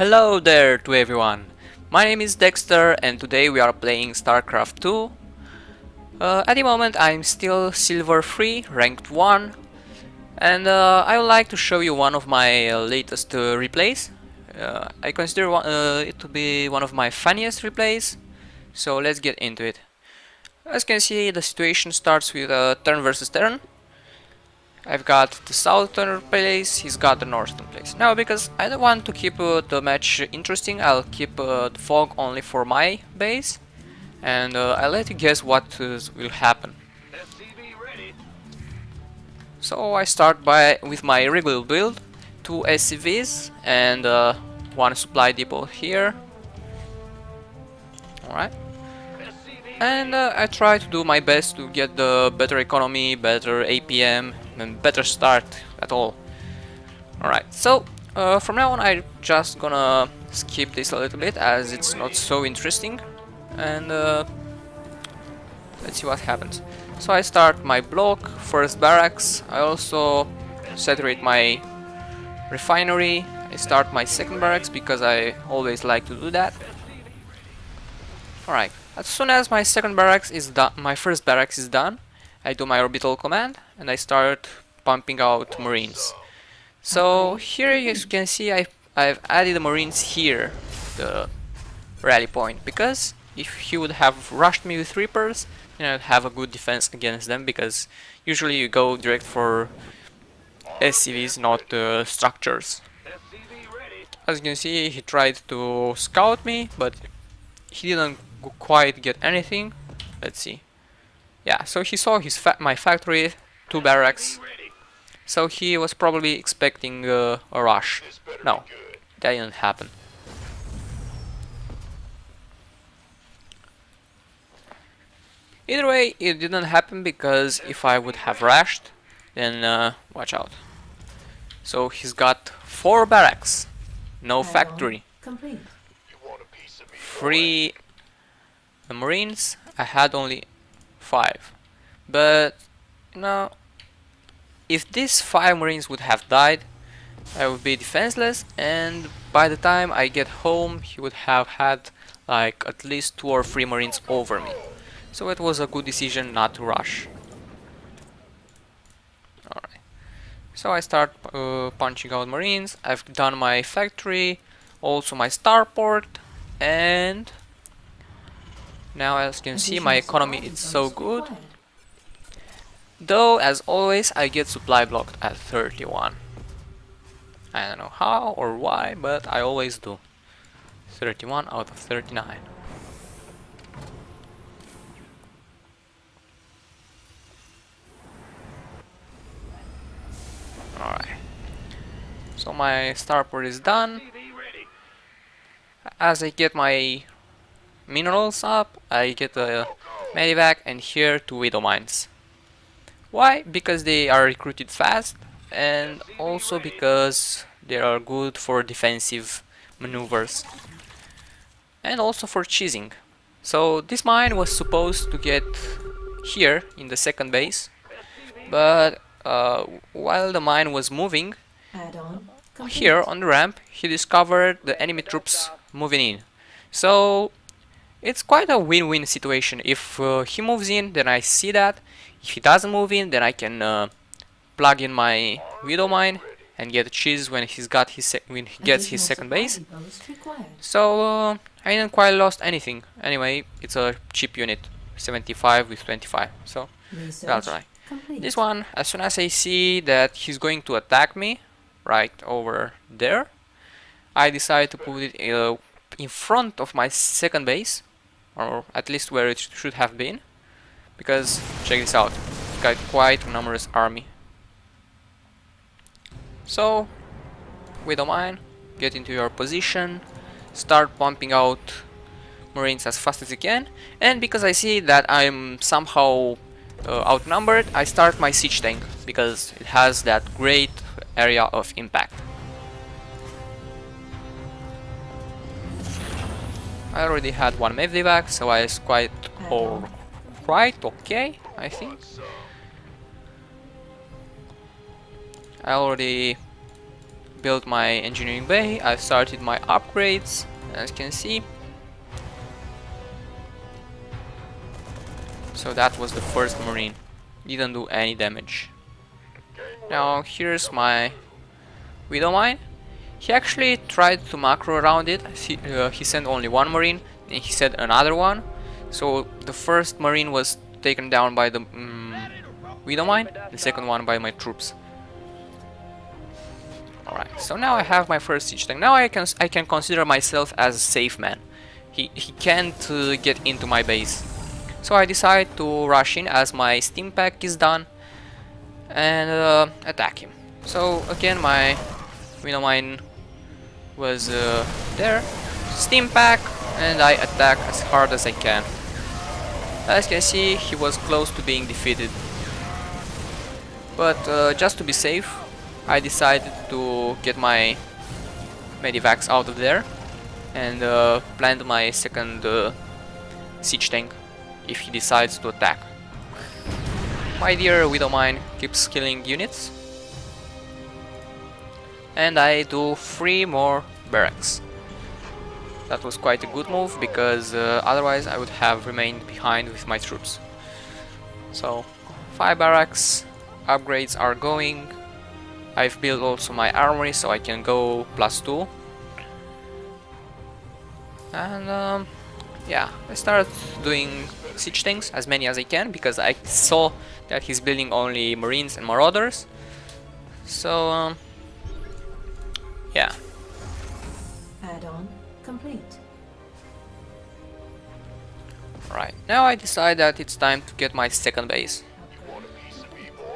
Hello there to everyone. My name is Dexter and today we are playing StarCraft 2. At the moment I'm still Silver 3, ranked 1, and I would like to show you one of my latest replays. I consider it to be one of my funniest replays, so let's get into it. As you can see, the situation starts with turn versus turn. I've got the southern place, he's got the northern place. Now, because I don't want to keep the match interesting, I'll keep the fog only for my base, and I'll let you guess what will happen. So I start with my regular build, 2 SCVs and 1 supply depot here. Alright. And I try to do my best to get the better economy, better APM, and better start at all. Alright, so from now on I'm just gonna skip this a little bit as it's not so interesting, and let's see what happens. So I start my block, first barracks, I also saturate my refinery, I start my second barracks because I always like to do that. Alright, as soon as my second barracks is done, my first barracks is done, I do my orbital command and I start pumping out marines. So here as you can see I've added the marines here, the rally point, because if he would have rushed me with reapers, then I'd have a good defense against them, because usually you go direct for SCVs, not structures. As you can see, he tried to scout me, but he didn't quite get anything. Let's see. Yeah, so he saw my factory, 2 barracks. So he was probably expecting a rush. No, that didn't happen. Either way, it didn't happen, because if I would have rushed, then watch out. So he's got 4 barracks, no factory. 3 marines, I had only 5. But now, if these 5 marines would have died, I would be defenseless, and by the time I get home he would have had like at least 2 or 3 marines over me. So it was a good decision not to rush. Alright. So I start punching out marines. I've done my factory, also my starport, and now as you can see my economy is so good. Though as always I get supply blocked at 31. I don't know how or why, but I always do. 31 out of 39. Alright. So my starport is done. As I get my minerals up, I get a medivac and here 2 widow mines. Why? Because they are recruited fast, and also because they are good for defensive maneuvers, and also for cheesing. So this mine was supposed to get here in the second base, but while the mine was moving, here on the ramp he discovered the enemy troops moving in. So it's quite a win-win situation. If he moves in, then I see that. If he doesn't move in, then I can plug in my widow mine and get cheese when he gets his second base. So I didn't quite lost anything. Anyway, it's a cheap unit, 75 with 25. So that's right. This one, as soon as I see that he's going to attack me, right over there, I decide to put it in front of my second base, or at least where it should have been, because check this out, it's got quite a numerous army. So widow mine, get into your position, start pumping out marines as fast as you can, and because I see that I'm somehow outnumbered, I start my siege tank because it has that great area of impact. I already had 1 medivac, so I was quite okay, I think. I already built my engineering bay. I started my upgrades, as you can see. So that was the first marine. Didn't do any damage. Now here's my Widow Mine. He actually tried to macro around it. He sent only one marine, and he sent another one. So the first marine was taken down by the Widow Mine, the second one by my troops. Alright, so now I have my first siege tank. Now I can consider myself as a safe man. He can't get into my base. So I decide to rush in as my steam pack is done and attack him. So again, my Widow Mine was there, steam pack, and I attack as hard as I can. As you can see, he was close to being defeated. But just to be safe, I decided to get my medivacs out of there and plant my second siege tank if he decides to attack. My dear Widow Mine keeps killing units, and I do 3 more barracks. That was quite a good move because otherwise I would have remained behind with my troops. So 5 barracks, upgrades are going. I've built also my armory so I can go +2. And yeah, I start doing siege tanks, as many as I can, because I saw that he's building only marines and marauders. So yeah. Add-on complete. Right, now I decide that it's time to get my second base.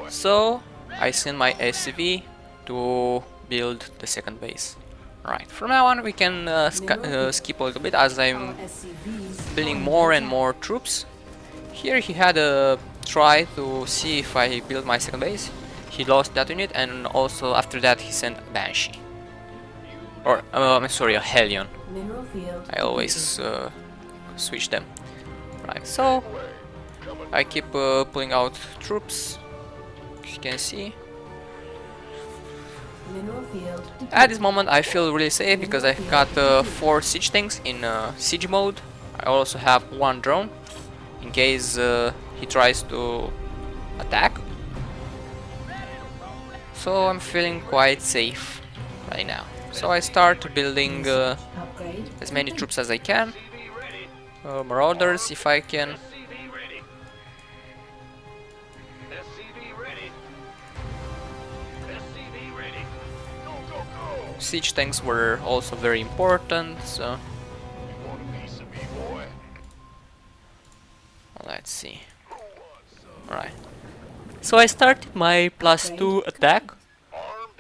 So I send my SCV to build the second base. Right, from now on we can skip a little bit as I'm building more and more troops. Here he had a try to see if I build my second base. He lost that unit, and also after that he sent a Banshee. Or, I'm sorry, a Hellion. I always switch them. Right, so I keep pulling out troops, as you can see. At this moment I feel really safe because I got 4 siege tanks in siege mode. I also have 1 drone in case he tries to attack. So I'm feeling quite safe right now. So I start building as many troops as I can. Marauders if I can. Siege tanks were also very important, so let's see. Alright. So I started my +2 attack,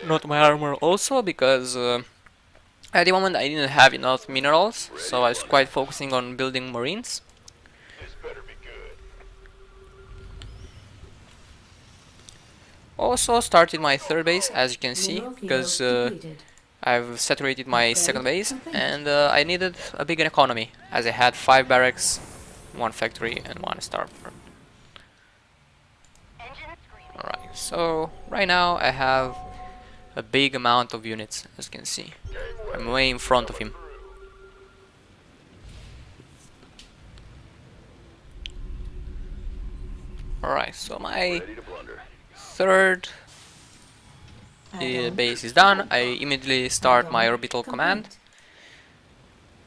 not my armor also, because at the moment I didn't have enough minerals, so I was quite focusing on building marines. Also started my third base, as you can see, because I've saturated my second base, and I needed a bigger economy, as I had 5 barracks, 1 factory and 1 starport. Alright, so right now I have a big amount of units, as you can see. I'm way in front of him. Alright, so my third base is done. I immediately start my orbital command,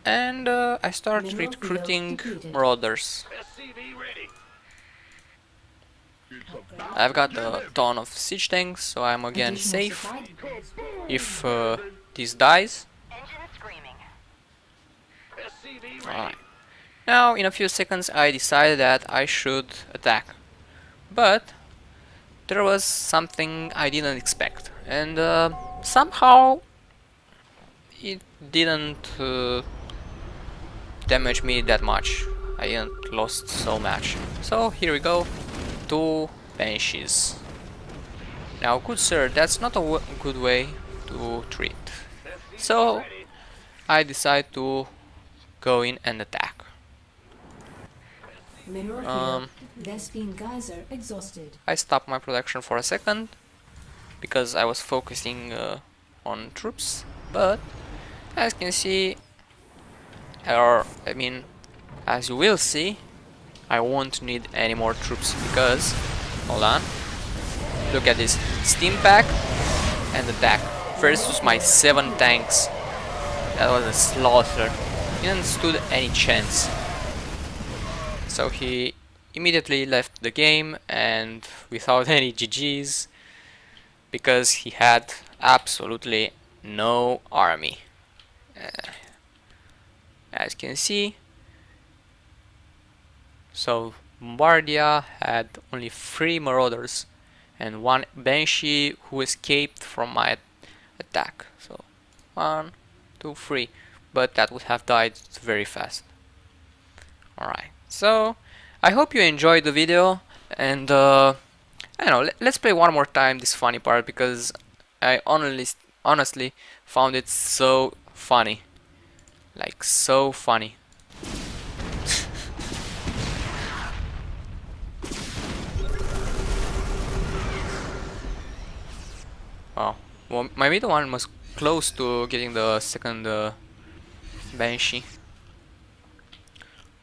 and I start recruiting marauders. I've got a ton of siege tanks, so I'm again safe if this dies. Alright. Now in a few seconds I decided that I should attack, but there was something I didn't expect, and somehow it didn't damage me that much. I didn't lost so much. So here we go, 2 Banshees. Now, good sir, that's not a good way to treat. So I decide to go in and attack. I stopped my production for a second because I was focusing on troops, but as you can see, or I mean, as you will see, I won't need any more troops because, hold on, look at this, steam pack and attack versus my 7 tanks. That was a slaughter. He didn't stood any chance. So he immediately left the game and without any GGs because he had absolutely no army. As you can see, so Bombardia had only 3 Marauders and 1 Banshee who escaped from my attack. So 1, 2, 3, but that would have died very fast. Alright, so I hope you enjoyed the video, and I don't know, let's play one more time this funny part because I honestly found it so funny. Like, so funny. Wow. Well, my middle one was close to getting the second Banshee.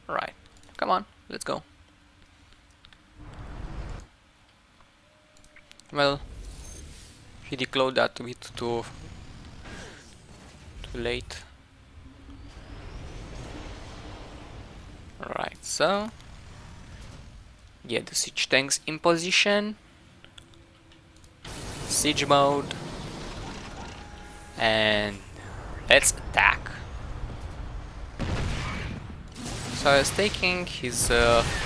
Alright, come on, let's go. Well, he declawed that a bit too late. Alright, so get the siege tanks in position, siege mode, and let's attack. So I was taking his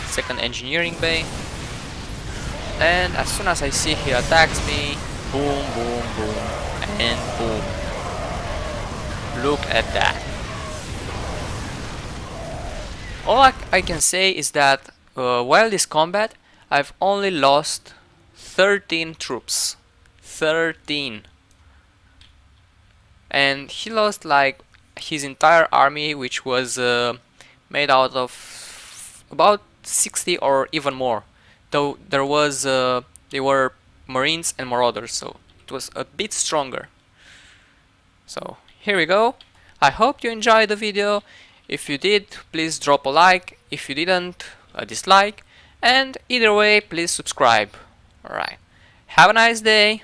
second engineering bay, and as soon as I see he attacks me, boom, boom, boom, and boom. Look at that. All I can say is that while this combat, I've only lost 13 troops. 13. And he lost like his entire army, which was made out of about 60 or even more. Though there was they were Marines and Marauders, so it was a bit stronger. So here we go. I hope you enjoyed the video. If you did, please drop a like. If you didn't, a dislike. And either way, please subscribe. Alright. Have a nice day.